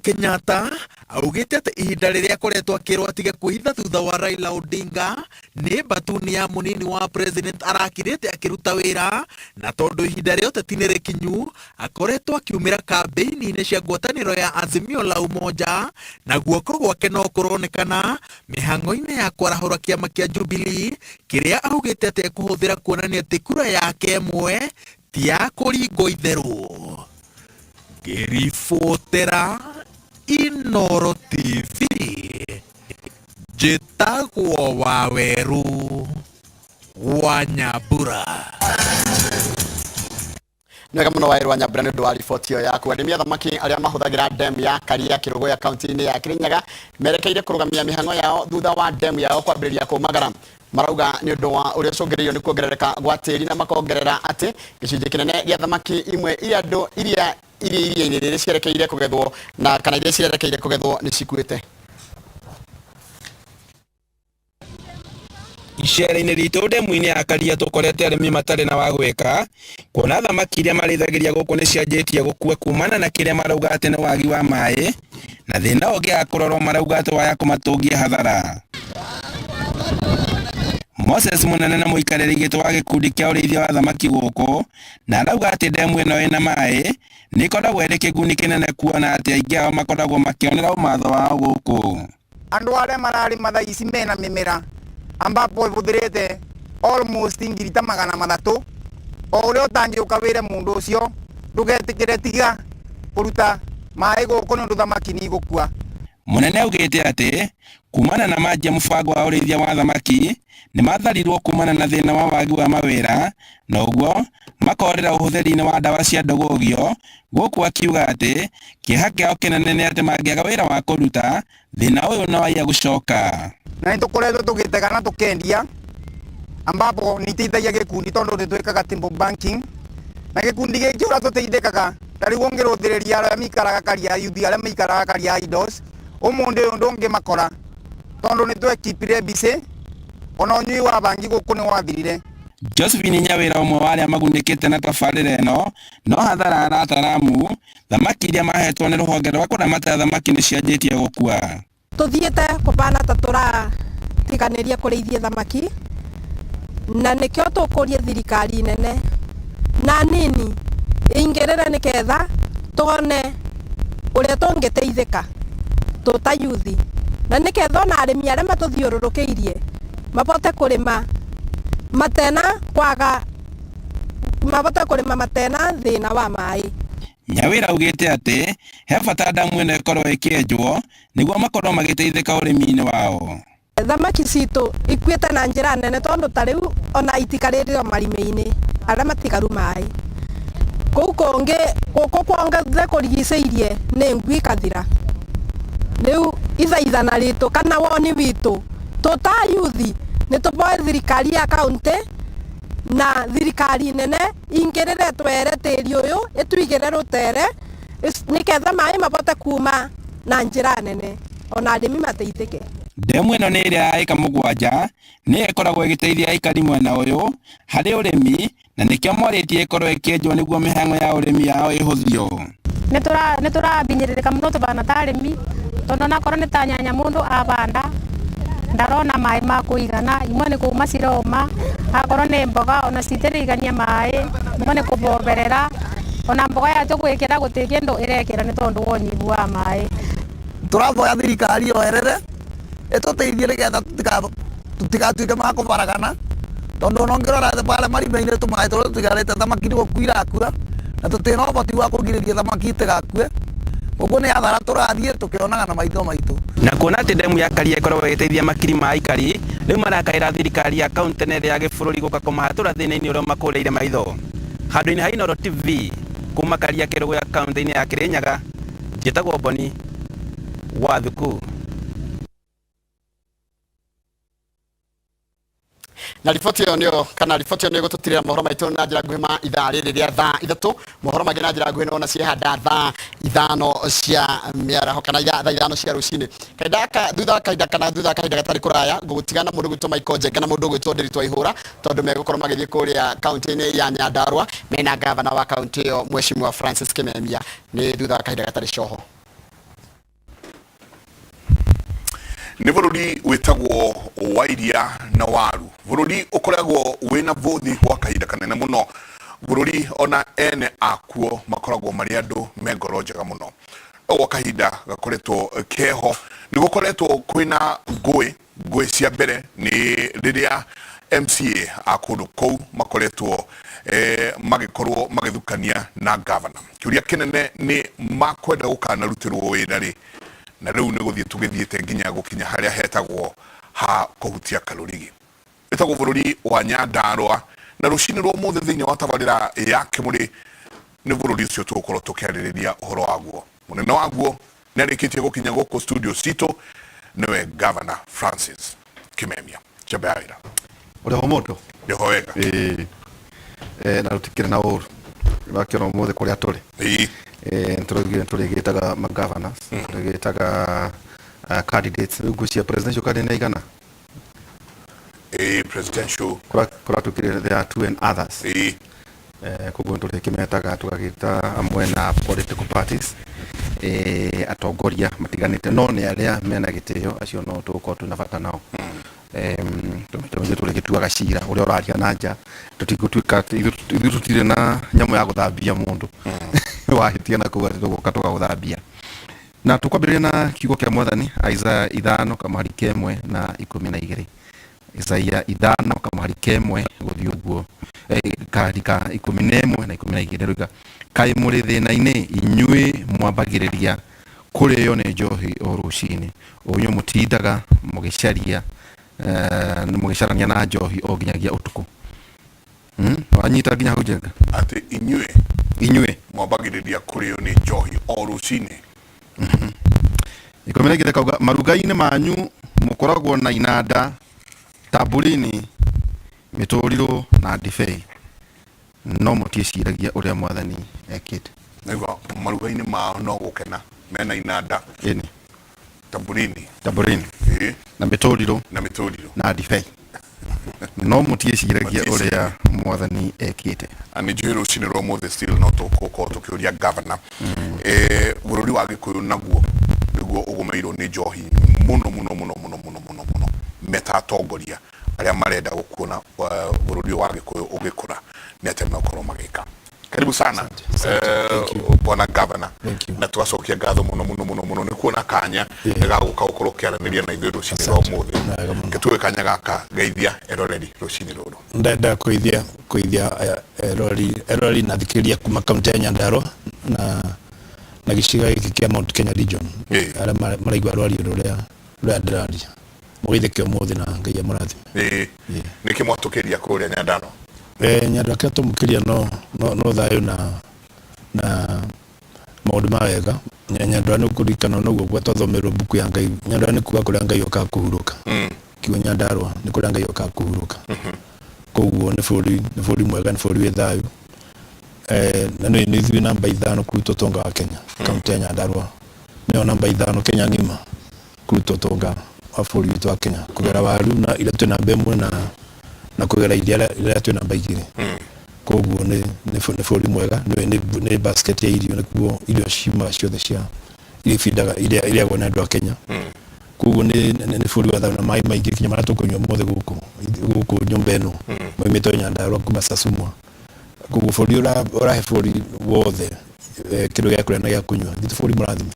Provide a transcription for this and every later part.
Kenyatta augite ati ihinda riria akoretwo akirwo atige kwihitha thutha wa Raila Odinga ni batuni ya munini wa president arakirite akiruta wira, na tondu ihinda ria uteti ni rikinyu akoretwo akiumira kambeini-ini cia ngwataniro ya Azimio la Umoja, na guoko gwake no kuronekana mihango-ini ya kwarahura kiama kia Jubilee kiria augite ati ekuhuthira kuonania ati kura yake imwe ti ya kuringwo itheru. Ngiribotera Inooro TV, njĩtagwo Waweru wa Nyambura. Nĩwega mũno Waweru wa Nyambura nĩ ũndũ wa riboti ĩyo yaku. Arĩmi a thamaki arĩa mahũthagĩra ndemu ya Karia Kĩrũgũ ya kaunti-inĩ ya Kirinyaga merekeire kũrũgamia mĩhang'o yao thutha wa ndemu yao kwambĩrĩria kũmagara. Marauga nĩ ũndũ wa ũrĩa ũcũngĩrĩirio nĩ kuongerereka gwa tĩri, na makongerera atĩ gĩcunjĩ kĩnene gĩa thamaki imwe iria iria-inĩ rĩrĩa cierekeire kũgethwo na kana iria cierekeire kũgethwo nĩ cikuĩte. Icera-inĩ ritũ ndemu-inĩ ya Karia tũkorete arĩmi matarĩ na wa gwĩka, kuona thamaki iria marĩithagĩria gũkũ nĩ cianjĩtie gũkua kumana na kĩrĩa marauga atĩ nĩ wagi wa maĩ, na thĩna ũngĩ kũrorwo marauga atĩ waya kũmatũngia hathara. Moses Munene na mũikarĩri gĩtĩ wa gĩkundi kĩa ũrĩithia wa thamaki gũkũ, na arauga atĩ ndemu ĩno ĩna maĩ nĩ ĩkoragwo ĩrĩ kĩguni kĩnene kuona atĩ aingĩ ao makoragwo makĩonera ũmatho wao gũkũ. Andũ arĩa mararĩma thaa ici mena mĩmera ambapo ĩhũthĩrĩte almost ngiri ta 300, o ũrĩa ũtangĩũka wĩre mũndũ ũcio ndũgetĩkĩre tiga kũruta maĩ gũkũ nĩ ũndũ thamaki nĩ igũkua. Munene augĩte atĩ kumana na manjia mũbango wa ũrĩithia wa thamaki nĩ matharirwo kumana na thĩna wa wagi wa mawĩra, na ũguo makorera ũhũthĩri-inĩ wa ndawa cia ndũgũgio, gũkũ akiuga atĩ kĩeha kĩao kĩnene nĩ atĩ mangĩaga wĩra wa kũruta thĩna ũyũ no waiya gũcoka. Na nĩ tũkoretwo tũgĩtega na tũkendia, ambapo nĩ iteithagia gĩkundi tondũ nĩ twĩkaga timber banking, na gĩkundi gĩkĩ ũrĩa tũteithĩkaga tarĩ wongĩrũthĩrĩria arĩa maikaraga Karia youth arĩa maikaraga Karia idols ũmũndĩ ũyũ ndũngĩmakora tondũ nĩ twekipire mbice ona ũnyui wa bangi gũkũ nĩ wathirire. Josephine Nyawĩra ũmwe wa arĩa magunĩkĩte na tabarĩra ĩno no hathara arataramu thamaki iria mahetwo nĩ rũhonge rwa kũramata thamaki nĩ cianjĩtie gũkua. Tuthiĩte kũbana ta tũratiganĩria kũrĩithia thamaki, na nĩkĩo tũkũria thirikari nene na nini ĩingĩrĩre nĩgetha tuone ũrĩa tũngĩteithĩka tũta yuthi, na nĩgetha ona arĩmi arĩa matũthiũrũrũkĩirie mabote kũrĩma matena thĩna wa maĩ. Nyawĩra augĩte atĩ he bata damu ĩno ĩkorwo ĩkĩenjwo nĩguo makorwo magĩteithĩka ũrĩmi-inĩ wao. Thamaki citũ ikuĩte na njĩra nene tondũ ta rĩu ona itikarĩrĩo marime-inĩ arĩa matigaru maĩ. Kũu kũngĩ gũkũ kwongeze kũrigicĩirie nĩ ngui ikathira. Rĩu ithaithana ritũ kana woni witũ tũta yuthi nĩ tũboe thirikari ya kaunti na thirikari nene ingĩrĩre twere tĩri ũyũ ĩtuigĩre rũtere nĩgetha maĩ mabote kuma na njĩra nene ona arĩmi mateithĩke. Ndemu ĩno nĩ ĩrĩa ya ĩka mũgwanja nĩ ĩkoragwo ĩgĩteithia aikari mwena ũyũ harĩ ũrĩmi, na nĩkĩo morĩtie ĩkorwo ĩkĩenjwo nĩguo mĩhang'o ya ũrĩmi yao ĩhũthio. Nĩ tũrabinyĩrĩrĩka mũno tũbana ta arĩmi tondũ nakorwo nĩ ta nyanya mũndũ abanda ndarona maĩ ma kũigana, imwe nĩ kuma ciroma, akorwo nĩ mboga ona citirigania maĩ, imwe nĩ kũboberera, ona mboga ya tũgwĩkĩra gũtirĩ kĩndũ ĩrekĩra nĩ tondũ wa ũnyihu wa maĩ. Tũraboya thirikari yoerere ĩtũteithie nĩgetha tũtigatuĩke ma kũbaragana, tondũ ona ũngĩrora barĩa marima-inĩ tũmaĩ tũrĩa tũtigarĩte thamaki nĩ gũkua irakua, na tũtirĩ na ũhoti wa kũgirĩrĩria thamaki itigakue. Ũguo nĩ hathara tũrathiĩ tũkĩonaga na maitho maitũ. Na kuona atĩ ndemu ya Karia ĩkoragwo ĩgĩteithia makiri ma aikari, rĩu marakaĩra thirikari ya kaunti nene ya gĩbũrũri gũka kũmahatũra thĩna-inĩ ũrĩa makũrĩire maitho. Handũ-inĩ ha Inooro TV kuma Karia Kĩrũgũ ya kaunti-inĩ ya Kirinyaga, njĩtagwo Boni wa Thuku. Na riboti ĩyo nĩ gũtũtirĩra mohoro maitũ na njĩra nguhĩ ma ithaa rĩrĩ rĩa thaa 3. Mohoro mangĩ na njĩra nguhĩ no na ciehanda thaa 5 cia mĩaraho kana thaa 5 cia rũcinĩ. Thutha wa kahinda gatarĩ kũraya gũgũtigana mũndũ gwĩtwo Michael Njenga na mũndũ gwĩtwo Nderitu Waihũra tondũ megũkorwo magĩthiĩ kũrĩa kaunti-inĩ ya Nyandarua mena gavana wa kaunti ĩyo Mheshimiwa Francis Kimemia nĩ thutha wa kahinda gatarĩ coho. nĩ bũrũri wĩtagwo wa iria na waru, bũrũri ũkoragwo wĩna bũthi gwa kahinda kanene mũno, bũrũri ona ene akuo makoragwo marĩ andũ me ngoro njega mũno. Gwa kahinda gakoretwo keho nĩ gũkoretwo kwĩna ngũĩ cia mbere nĩ rĩrĩa MCA a kũndũ kũu makoretwo magĩkorwo magĩthukania na governor. Kĩũria kĩnene nĩ makwenda gũkanarutĩrwo wĩra rĩ, na rĩu nĩ gũthiĩ tũgĩthiĩte nginya gũkinya harĩa hetagwo ha kũhutia Kalorigi. Ĩtagwo bũrũri wa Nyandarua, na rũcinĩ rwa ũmũthĩ thĩinĩ wa tabarĩra ya Kĩmũrĩ nĩ bũrũri ũcio tũgũkorwo tũkĩarĩrĩria ũhoro waguo. Mũnene waguo nĩ arĩkĩtie gũkinya gũkũ studio citũ, nĩwe Governor Francis Kimemia. Njamba ya wĩra. Ũrĩho mũndũ? Ndĩho wega. Na rũtikĩrĩ na ũru. Wakĩona ũmũthĩ kũrĩa tũrĩ. Tũrĩgĩtaga ma-governors, tũrĩgĩtaga candidates. Rĩu ngũcia presidential candidate igana? Presidential. Kũrĩa tũkĩrĩ there are 2 and others. Koguo tũrĩkĩmetaga tũgagĩta amwe na political parties atongoria matiganĩte, no nĩ arĩa mena gĩtĩo acio no tũgũkorwo twĩna bata nao. Tũrĩgĩtuaga cira ũrĩa ũraria na nja, tũtigũtuĩka ithuĩ tũtirĩ na nyamũ ya gũthambia mũndũ wahĩtia na kuga tũgũka tũgagũthambia. Na tũkwambĩrĩria na kiugo kĩa Mwathani Isaiah 5:12. Isaiah 5:1 gũthiĩ ũguo karika 11 na 12 rũga kaĩ mũrĩ thĩna-inĩ inyuĩ mwambagĩrĩria kũrĩo nĩ njohi o rũcinĩ, ũnyũ mũtindaga mũgĩcarania na njohi o nginyagia ũtukũ. Wanyita nginya hau njenga atĩ inyuĩ mwambagĩrĩria kũrĩo nĩ njohi o rũcinĩ. Ikomeregire kauga maruga-inĩ manyu mũkoragwo na inanda, tamburini, mĩtũrirũ na ndibei, no mũtiĩciragia ũrĩa Mwathani ekĩte. Nĩguo maruga-inĩ mao no gũkena mena inanda, tamburini na mĩtũrirũ na ndibei, no mũtiĩciragia ũrĩa Mwathani ekĩte. Nĩ njũĩ rũcinĩ rwa ũmũthĩ still no tũgũkorwo tũkĩũria governor. Bũrũri wa Gĩkũyũ naguo nĩguo ũgũmĩirwo nĩ njohi mũno meta atongoria arĩa marenda gũkuona bũrũri wa Gĩkũyũ ũgĩkũra nĩ atĩ makorwo magĩka. Karibu sana bwana governor, na twacokia ngatho mũno nĩ kuona kanya gagũka gũkorwo kĩaranĩria na ithuĩ rũcinĩ rwa ũmũthĩ. Gĩtuwe kanya gaka geithia eroreri rũcinĩ rũrũ. Ndenda kũithia eroreri na thikĩrĩria kuma kaunti ya Nyandarua na gĩcigo gĩkĩ kĩa Mount Kenya region, arĩa maraigua rwario rũrĩa ndĩraria. Mũgeithĩke ũmũthĩ na Ngai amũrathime. Nĩkĩ mwatũkĩria kũrĩa Nyandarua? Nyandarua kĩrĩa tũmũkĩria no thayũ na maũndũ ma wega. Nyandarua nĩ kũririkana noguo gwathomerwo mbuku ya Ngai. Nyandarua nĩ kuga kũrĩa Ngai okaga kũhurũka. Kiugo Nyandarua nĩ kũrĩa Ngai okaga kũhurũka. Koguo nĩ bũrũri mwega, nĩ bũrũri wĩ thayũ. Na nĩ ithuĩ namba 5 kũruta ũtonga wa Kenya. Kaunti ya Nyandarua nĩyo namba 5 Kenya ng'ima kũruta ũtonga wa bũrũri witũ wa Kenya, kũgera waru na iria twĩ namba 1 na kũgera iria twĩ namba 2. Koguo nĩ bũrũri mwega, nĩ basket ya irio, nĩkuo irio ciuma ciothe cia iria gwa andũ a Kenya. Koguo nĩ bũrũri wa thayũ na maĩ maingĩ kinya marĩa tũkũnyua mothe gũkũ nyũmba ĩno moimĩte Nyandarua kuma Sasumwa. Koguo bũrũri ũrahe bũrũri wothe kĩndũ gĩa kũrĩa na gĩa kũnyua. Nĩ bũrũri mũrathime.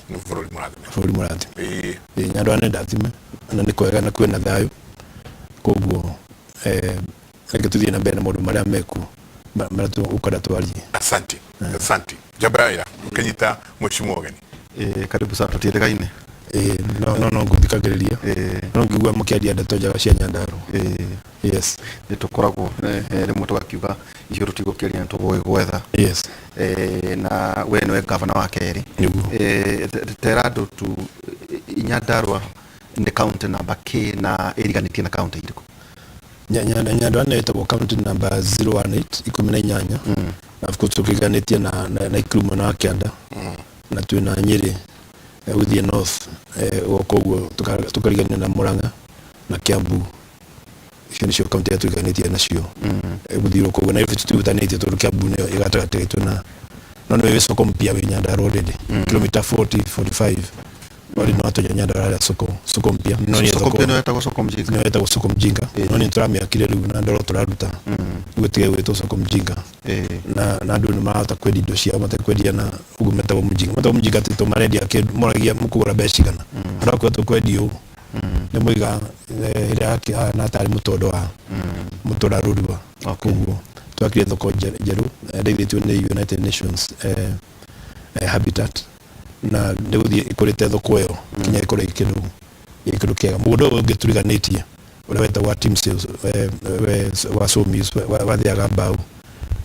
Bũrũri mũrathime. Nyandarua nĩ ndathime na nĩ kwega na kwĩna thayũ. Koguo reke tuthiĩ na mbere na maũndũ marĩa mekuo marĩa tũgũkorwo twarie. Asante. Njamba ya wĩra ũkĩnyita mheshimiwa ũgeni. Karibu sana tũtiĩrĩgaine. No ngũthikagĩrĩria, no ngĩigua mũkĩaria ndeto njega cia Nyandarua. Yes, nĩ tũkoragwo rĩmwe tũgakiuga icio tũtigũkĩria tũgũĩ gwetha. Yes. Na we nĩwe governor wa kerĩ. Tera andũ tu Nyandarua nĩ county namba K na ĩriganĩtie na county irĩkũ? Nyandarua nĩ ĩtagwo county number 018 18. Na of course tũkĩriganĩtie na Ikuru mwena wa kĩanda, na twĩna Nyĩrĩ gũthiĩ north, koguo tũkarigania na Murang'a na Kiambu. Icio nĩcio kaunti iria tũriganĩtie nacio gũthiĩ koguo, na icio tũtihutanĩtie tondũ Kiambu nĩyo ĩgatagatĩ gaitũ, no nĩwe wĩcoka mpia wĩ Nyandarua already, kilomita 40-45 wali no atonya Nyandarua soko mpya no ni soko mpya no eta soko mjinga no eta soko mjinga no ni turamia kile riu na ndoro turaruta gutige wetu soko mjinga na ndu ni marata kwedi indo cia mate kwedia na ugumeta wa mjinga tito maredia ke moragia mukugura becigana arako tukwedio ne muiga ira yake na tari mutondo wa mutora rurua kuguo twakire thoko jeru ndithitwe ni United Nations habitat na ndiguthie ikurite thoko yo kinya ikore ikindu kiega mundu ungituriganitie uria weta wa team sales wa somis wa thiaga mbau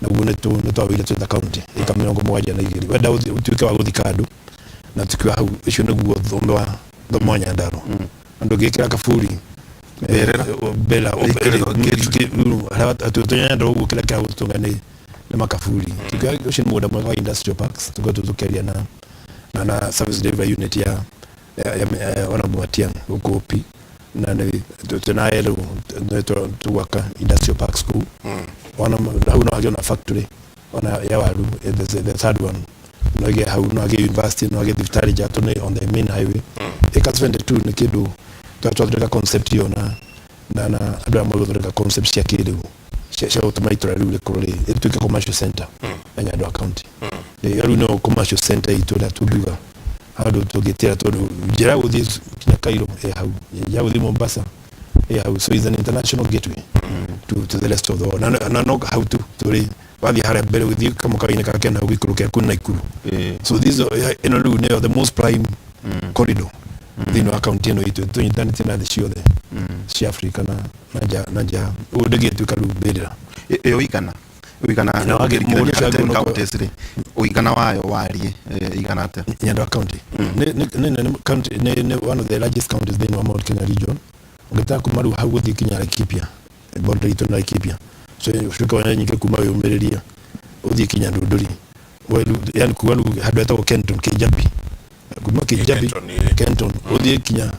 na guo ni twawire twitha county ikamirongo mwanja na igiri wenda utuike wa guthika andu na tukiwa hau icio niguo thombe wa thomo Nyandarua ando gikira kaburi bela atutonya ndo gukira kira gutunga ni makaburi tukiwa ucio ni muda mwa industrial parks tukeria na service delivery unit ya ona Mwatiang ukopi na tunaelo tuwaka industrial parks ku ona hau na factory ona ya waru the third one no ge hau no ge university no ge diftari jatone on the main highway ekas 22 ni kidu twatwateka concept yo na adwa mwoteka concept cia kidu cia automated rule kurore etuke commercial center ya Nyandarua county yaru no commercial center itola tuduga hado tugetera todo jera uthi kinya Cairo hau ya uthi Mombasa hau so is an international gateway to the rest of the world na no how to wathi hara mbere uthi kama kaine kakena gwikurukia kuna ikuru so these are the most prime corridor thino account eno itu tunyitani tena the shiothe cia Africa na ja udege tukaru bedera uikana na wage mmoja wa counties ri uikana wayo warie igana ate Nyandarua county ne county ne one of the largest counties in Mount Kenya region ungeta kumaru hau thi kinya Laikipia border itu na Laikipia so shuka wana nyike kuma yomereria uthi kinya Nduduri yani kuwalu hadata ko Kenton Kijabi kuma Kijabi Kenton uthi kinya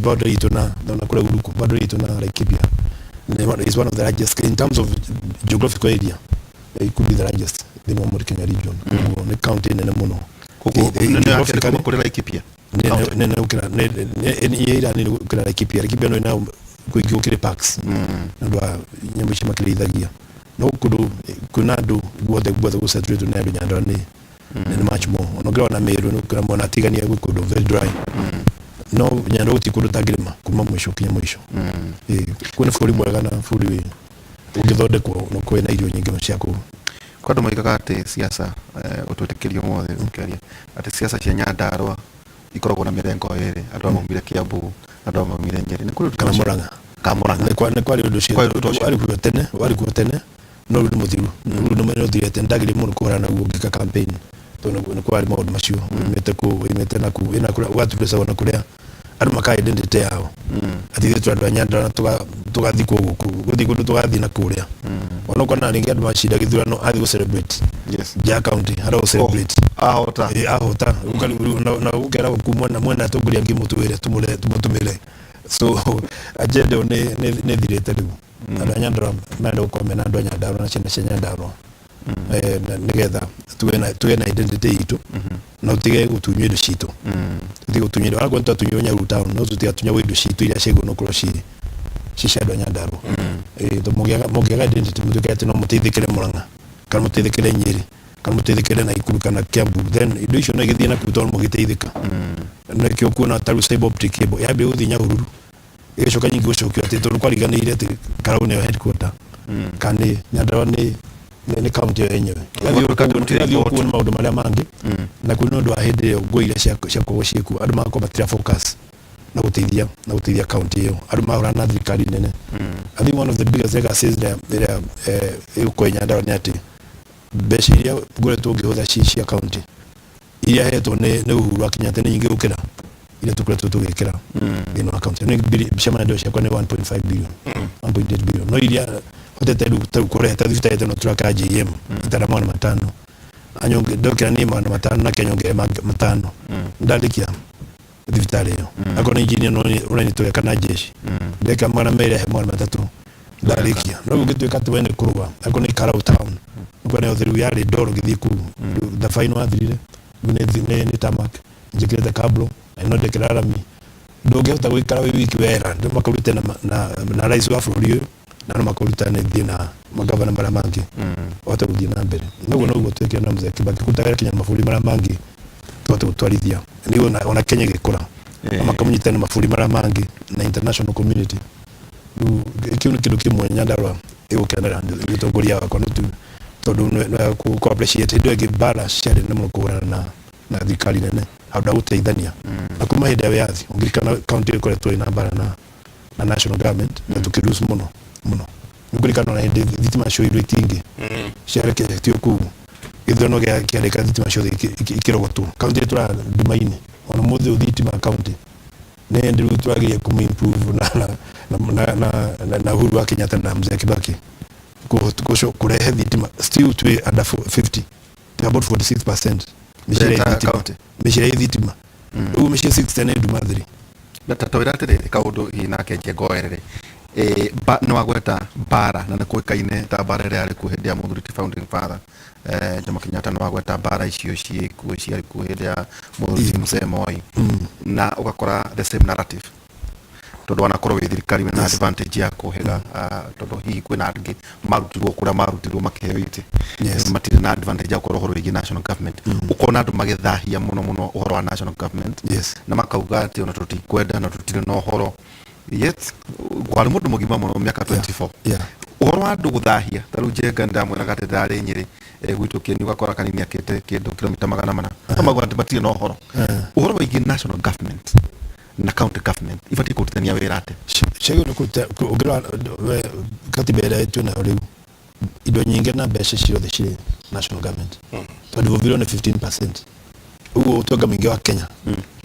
border itu na kula guruku border itu na Laikipia is one of the largest in terms of geographical area. It could be the largest in the Mount Kenya region. The county in the mono. Laikipia. Laikipia no now kuikire parks. Ndwa nyambo chima kile idhagia. No kudu kunadu bode usaturate na Nyandarua ni much more. Onogera na Meru no kuna mona tigania kudu very dry. No Nyandarua utikudu tagirima kuma mwisho kinya mwisho. Kuna furi mwega na furi ukithondekwo no kwena irio nyingi ciaku kwa ndo moikaga ati siasa ututekerio mothe ukiaria ati siasa cia Nyandarua ikoragwo na mirengo iri andu amumire Kiambu andu amumire Nyeri ni kuri Kamuranga ne kwari undu cia wari kuotene no ru muthiru ru no thirete ndagire muno kurana gukika campaign tono ne kwari maundu macio imete na watu pesa wana kuria andu maka identity yao ati thitu andu Nyandarua tugathi guthi kundu tugathi na kuria ono kona ringi andu machida githurano athi go celebrate ja county haro celebrate ahota na ukera kumwa na mwena tuguria ngimutuire tumutumire so agenda ne thirete riu andu Nyandarua menda ukomena andu Nyandarua na china cia Nyandarua nigetha tuwe na identity itu na utige gutunywa indo citu utige gutunywa ariko ntatunywa Nyaru town no tutige tunywa indo citu ira cego no kuro cishadwa Nyandarua to mugiaga identity mutige ati no mutithikire Murang'a kana mutithikire Nyeri kana mutithikire Nakuru kana Kiambu then indo icio no igithie na kuto mugiteithika na kio kuona taru fiber optic cable yabe uthi Nyahururu igicoka nyingi gucokio ati to kwariganire ati Karaune headquarter kandi Nyandarua ni county yenyewe ndio kuna maundu maria mangi na kuna ndo ahede goira cia kugoshieku andu makoma tira focus na gutithia county hiyo andu mahora na thirikari nene. I think one of the biggest legacies there uko Nyandarua ni ati mbeca iria ngoretwo ngihutha cia county iria hetwo ni Uhuru wa Kenyatta ni nyingi gukira ile tukoretwo tugikira thina wa county ni bicama ndio cia kwa ni 1.5 billion 1.8 billion no iria hotete du kureta thifite no turaka JM itara mwana matano anyonge dokira ni mwana matano na kenyonge matano ndalikia thifitari yo akona engineer no urani to kana jeshi ndeka mwana mere mwana matatu ndalikia no gitweka twene kuruba akona Karau town ukone othiru yari doro githiku the final athirire ni tamak njikire the kablo no deklara mi doge utagwikara wiki wera ndo makurute na rais wa bũrũri na makuruta ne dina magavana mara mangi wata kuthii na mbere no tweke na Mzee Kibaki kutagara Kenya mabũrũri mara mangi twate gutwarithia ni ona Kenya gikura makamunyita na mabũrũri mara mangi na international community ikiwa kindu kimwe Nyandarua igukendera gitongoria wakwa nutu tondu ku appreciate ndo gibara share na mukura na thikari nene hauda uteithania na kuma hinde ya yathi ungirikana county ikoretwo ina bara na national government na tukiruhusu muno ngurikana na hinde thitima cio iru itingi ciareketio ku githono gya kiareka thitima cio ikirogotwo county tura Dumaini ona muthe thitima county ne ndiru twagiye ku improve na Uhuru wa Kenyatta na Mzee Kibaki ko kurehe thitima still to under 50 to about 46% mishire thitima mishire 60 Dumathiri natatoira atiriri kaundu inake njengoerere no agweta bara na nakuikaine ta bara ria ari kuhindi ya Muthuriti founding father Jomo Kenyatta no agweta bara icio ciikuo ciari kuhindi ya Muthuriti Mzee Moi na ugakora the same narrative tondu wanakorwo wi thirikari na advantage ya kuhega tondu hihi kwina angi marutirwo kura marutirwo makiheo iti matire na advantage ya kuhoro igi national government ukona andu magithahia muno uhoro wa national government na makauga ati ona tutikwenda na tutire no uhoro yet kwari mundu mugima muno miaka 24 uhoro wa andu guthahia taru jenga ndamwira gatedari Nyeri gwitu kini ugakora kanini akete kindu kilomita 400 amagwa matire no uhoro wa igi national government na county government ifati kutania wera ate shego no kugira katibera etu na riu ido nyingi na beshe ciothe cire national government tondu vile na 15% ugo utoga mwingi wa Kenya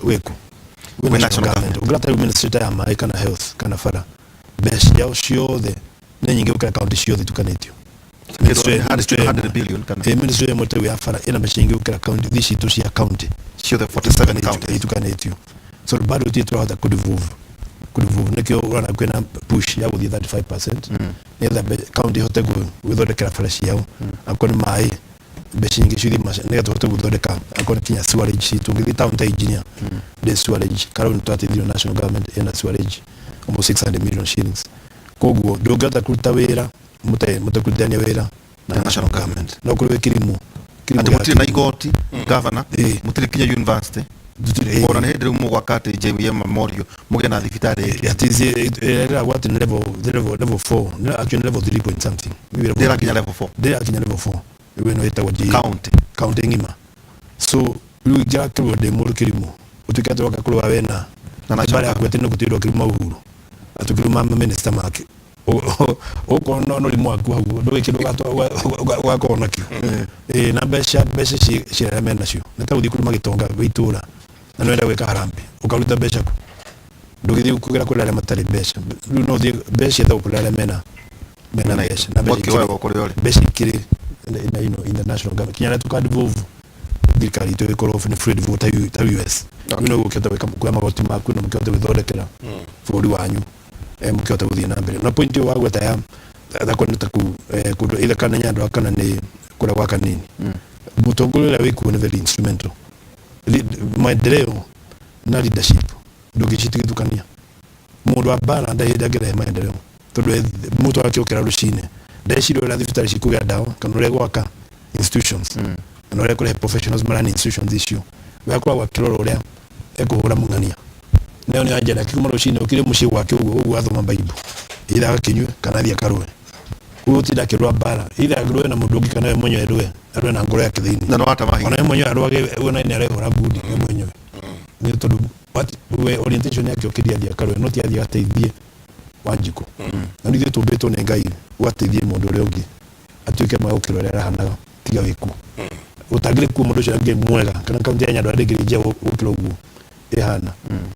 weku we national government ugira ta ministry ya mai kana health kana fara beshe yao ciothe ne nyingi ukira county ciothe tukanetio ministry 100 billion kana ministry ya moto ya fara ina beshe nyingi ukira county thici tu cia county ciothe 47 county tukanetio so bado titwa hata kudivuvu nekio wana kwena push ya with 35% either county hote go withondekera farashi yao akoni mai beshingi shudi masha nega hote withondeka akoni Kenya sewerage situ ngithi town ta engineer the sewerage karoni twate the national government ena sewerage almost 600 million shillings koguo ndogata kuruta wira mutakutania wira na national government no kuliwe kirimu ati mutire na igoti governor mutire Kenya University ora ne hede mu gwakate JVM Memorial mugena thibitari atizi era what level 4 actually level 3 point something dera Kenya level 4 dera Kenya level 4 we no eta waji county ngima so lu ja kro de mur kirimo utikata wakakulu wena na bara kwetene kutiro kirimo Uhuru atukuru mama minister make oko no limwa kwa ndo ikido gato wakona ki na besha shira mena cio nataudi kuruma gitonga witura na nwenda gwika harambe ukaruta besha ku ndugithi kugira kulala matari besha no thi besha tho kulala mena besha na besha besha kiri na international government kinyana tukadivuvu thirikari itu ikorofu ni free vote ta US no guketa weka kwa magoti maku no mukete withondekera bũrũri wanyu mukete guthii na mbere na point yo wagweta ya thakona ku kundu ile kana Nyandarua kana ni kura kwa kanini mutongolera wiku ni very instrumental maendeleo na leadership ndugichitigithukania mundu wa bara ndahindagire maendeleo tondu mutu akiokera rucine ndeciro la thibitari cikuga dawa kana ure gwaka institutions na ure kure professionals marani institutions issue wakora wa kiroro uria ekuhura mungania neo ni ajira kikuma rucine ukire muci gwake ugu athoma bible ila akinywe kana thia karwe utida kirwa bara ila agroe na mundu ngikana we mwenyewe arwe na ngoro yake thini na no hata mahi ona mwenyewe arwage wona ni arehora budi mwenyewe ni tondu what we orientation yake okidia thia karwe no ti athia ateithie wanjiko na ndio tumbetwo ne ngai wateithie mundu uri ungi atuike magukiro ria rahanaga tiga wiku utagire ku mundu cio ngi mwega kana kaunti ya Nyandarua ndingirije ukiro guo ihana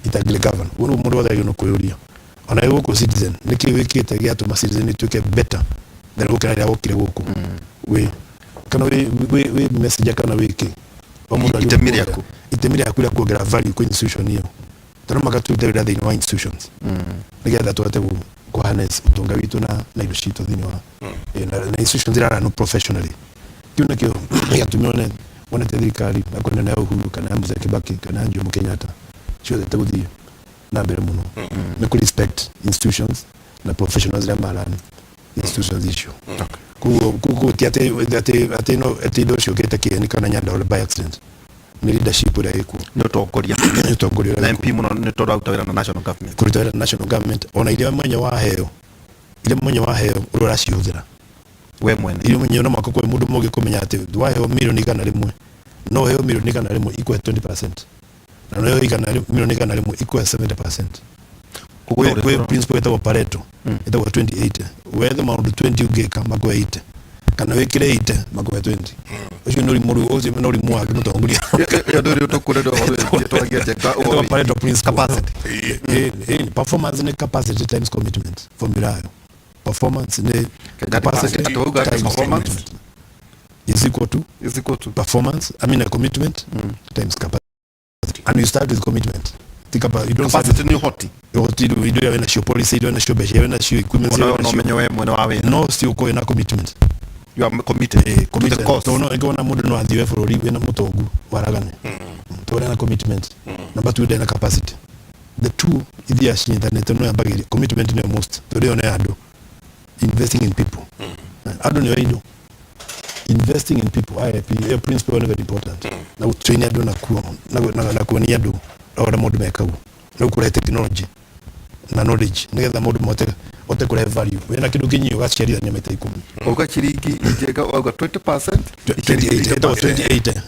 itagire governor uno mundu wothe no kuyuria ona yuko citizen niki wikite giatu ma citizen ituike better than ukira gukire guku we kana we message kana wiki itemire yaku ya kuongera value kwa institution hiyo tano makatuite wira thini wa institutions nigetha twate ku harness utonga witu na indo citu thini wa na institutions irara no professionally kiuna kio ya tumione wana thirikari akona na Uhuru kana Mzee Kibaki kana Jomo Kenyatta ciothe teguthii na mbere muno ni ku respect institutions na professionals ya marani institutions icio kuko ati no ciokete kieni kana Nyandarua by accident ni leadership ria iku ni utongoria na MP muno ni tondu autawira na national government kurutawira na national government ona ile mwenye wa heo urora ciuthira we mwene ile mwenye na makoko mundu mugi kumenya ati waheo milioni kana rimwe no heo milioni kana rimwe equal 20% na no heo milioni kana rimwe equal 70%. Kwe principle itawa Pareto itawa 20-80 whether maundu 20 ugeka magwa 80 kana wekire 80 magwa 20 ucio nuri muru ucio nuri muagi mutongoria ya nuri utokure ndo twagia jeka o Pareto principle capacity performance ne capacity times commitment formula performance ne capacity times performance is equal to performance commitment times capacity, and you start with commitment. Think about, you don't capacity ni hoti you do have show policy, you don't show behavior, you don't show equipment, you don't show no still ko na commitment. You are committed to the cause. No ego na mundu no athiwe bururi we na mutongu waragane to na commitment number 2 na capacity. The two idia shindanete no yambagiri commitment no most to the ona ado investing in people ado ni waido investing in people IIP a principle very important na utrain ado na kuonia ado ora mundu mekagu na ukure technology na knowledge nigetha mundu mote kure value wena kindu kinyi ugaciarithania maita 10 uga chiringi njega uga 20% 28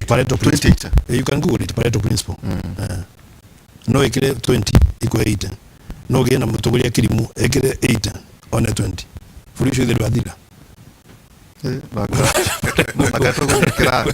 Pareto principle. You can google it, Pareto principle. No ekire 20 iko 80 no gena mutogoria kirimu ekire 80 on 20 furisho ile badila baga to kirani